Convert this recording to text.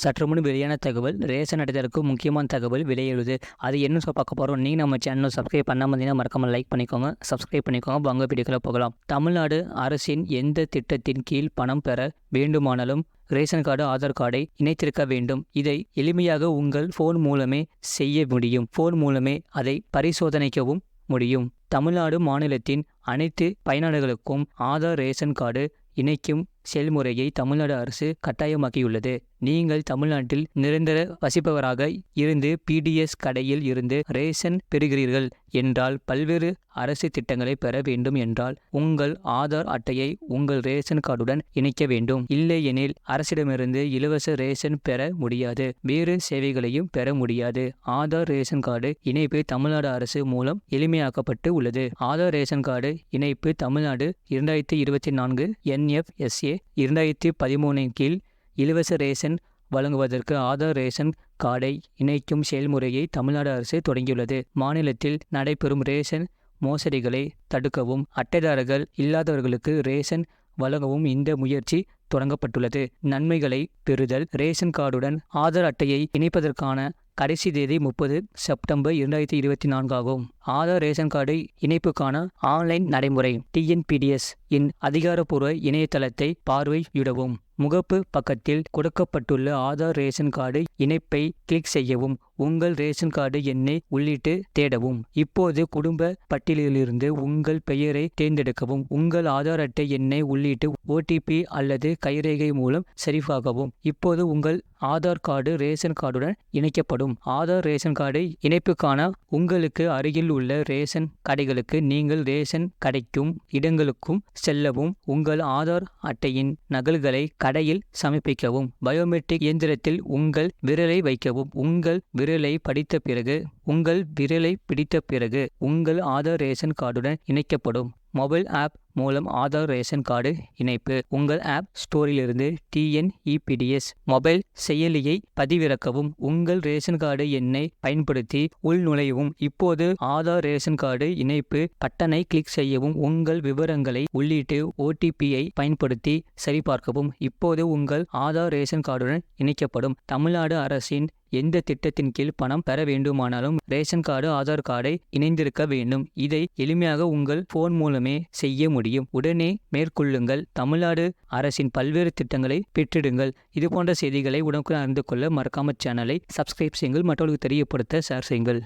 சற்று முன் வெளியான தகவல் ரேஷன் அட்டைதாரருக்கு முக்கியமான தகவல் விலையெழுது. அது என்ன பார்க்க போகிறோம். நீங்கள் நம்ம சேனல் சப்ஸ்கிரைப் பண்ணாமல் இருந்தீங்கன்னா மறக்காமல் லைக் பண்ணிக்கோங்க, சப்ஸ்கிரைப் பண்ணிக்கோங்க. வாங்க வீடியோக்குள்ள போகலாம். தமிழ்நாடு அரசின் எந்த திட்டத்தின் கீழ் பணம் பெற வேண்டுமானாலும் ரேஷன் கார்டு, ஆதார் கார்டை இணைத்திருக்க வேண்டும். இதை எளிமையாக உங்கள் போன் மூலமே செய்ய முடியும். போன் மூலமே அதை பரிசோதனைக்கவும் முடியும். தமிழ்நாடு மாநிலத்தின் அனைத்து பயனாளர்களுக்கும் ஆதார் ரேஷன் கார்டு இணைக்கும் செயல்முறையை தமிழ்நாடு அரசு கட்டாயமாக்கியுள்ளது. நீங்கள் தமிழ்நாட்டில் நிரந்தர வசிப்பவராக இருந்து பிடிஎஸ் கடையில் இருந்து ரேஷன் பெறுகிறீர்கள் என்றால், பல்வேறு அரசு திட்டங்களை பெற வேண்டும் என்றால் உங்கள் ஆதார் அட்டையை உங்கள் ரேஷன் கார்டுடன் இணைக்க வேண்டும். இல்லையெனில் அரசிடமிருந்து இலவச ரேஷன் பெற முடியாது, வேறு சேவைகளையும் பெற முடியாது. ஆதார் ரேஷன் கார்டு இணைப்பு தமிழ்நாடு அரசு மூலம் எளிமையாக்கப்பட்டு உள்ளது. ஆதார் ரேஷன் கார்டு இணைப்பு தமிழ்நாடு 2024 NFSA 2013 கீழ் இலவச ரேஷன் வழங்குவதற்கு ஆதார் ரேஷன் கார்டை இணைக்கும் செயல்முறையை தமிழ்நாடு அரசு தொடங்கியுள்ளது. மாநிலத்தில் நடைபெறும் ரேஷன் மோசடிகளை தடுக்கவும் அட்டைதாரர்கள் இல்லாதவர்களுக்கு ரேஷன் வழங்கவும் இந்த முயற்சி தொடங்கப்பட்டுள்ளது. நன்மைகளை பெறுதல். ரேஷன் கார்டுடன் ஆதார் அட்டையை இணைப்பதற்கான கடைசி தேதி 30 செப்டம்பர் 2024 ஆகும். ஆதார் ரேஷன் கார்டு இணைப்புக்கான ஆன்லைன் நடைமுறை. TNPDS இன் அதிகாரப்பூர்வ இணையதளத்தை பார்வையிடவும். முகப்பு பக்கத்தில் கொடுக்கப்பட்டுள்ள ஆதார் ரேஷன் கார்டு இணைப்பை கிளிக் செய்யவும். உங்கள் ரேஷன் கார்டு எண்ணை உள்ளிட்டு தேடவும். இப்போது குடும்ப பட்டியலிலிருந்து உங்கள் பெயரை தேர்ந்தெடுக்கவும். உங்கள் ஆதார் அட்டை எண்ணை உள்ளிட்டு OTP அல்லது கைரேகை மூலம் சரிபார்க்கவும். இப்போது உங்கள் ஆதார் கார்டு ரேஷன் கார்டுடன் இணைக்கப்படும். ஆதார் ரேஷன் கார்டு இணைப்புக்கான உங்களுக்கு அருகில் உள்ள ரேஷன் கடைகளுக்கு நீங்கள் ரேஷன் கிடைக்கும் இடங்களுக்கும் செல்லவும். உங்கள் ஆதார் அட்டையின் நகல்களை கடையில் சமர்ப்பிக்கவும். பயோமெட்ரிக் இயந்திரத்தில் உங்கள் விரலை வைக்கவும். உங்கள் விரலை பிடித்த பிறகு உங்கள் ஆதார் ரேஷன் கார்டுடன் இணைக்கப்படும். மொபைல் ஆப் மூலம் ஆதார் ரேஷன் கார்டு இணைப்பு. உங்கள் ஆப் ஸ்டோரிலிருந்து TNEPDS மொபைல் செயலியை பதிவிறக்கவும். உங்கள் ரேஷன் கார்டு எண்ணை பயன்படுத்தி உள்நுழையவும். இப்போது ஆதார் ரேஷன் கார்டு இணைப்பு பட்டனை கிளிக் செய்யவும். உங்கள் விவரங்களை உள்ளிட்டு OTPயை பயன்படுத்தி சரிபார்க்கவும். இப்போது உங்கள் ஆதார் ரேஷன் கார்டுடன் இணைக்கப்படும். தமிழ்நாடு அரசின் எந்த திட்டத்தின் கீழ் பணம் பெற வேண்டுமானாலும் ரேஷன் கார்டு, ஆதார் கார்டை இணைந்திருக்க வேண்டும். இதை எளிமையாக உங்கள் போன் மூலமே செய்ய முடியும். உடனே மேற்கொள்ளுங்கள். தமிழ்நாடு அரசின் பல்வேறு திட்டங்களை பெற்றிடுங்கள். இதுபோன்ற செய்திகளை உடனுக்குடன் அறிந்து கொள்ள மறக்காம சேனலை சப்ஸ்கிரைப் செய்யுங்கள். மற்றவர்களுக்கு தெரியப்படுத்த ஷேர் செய்யுங்கள்.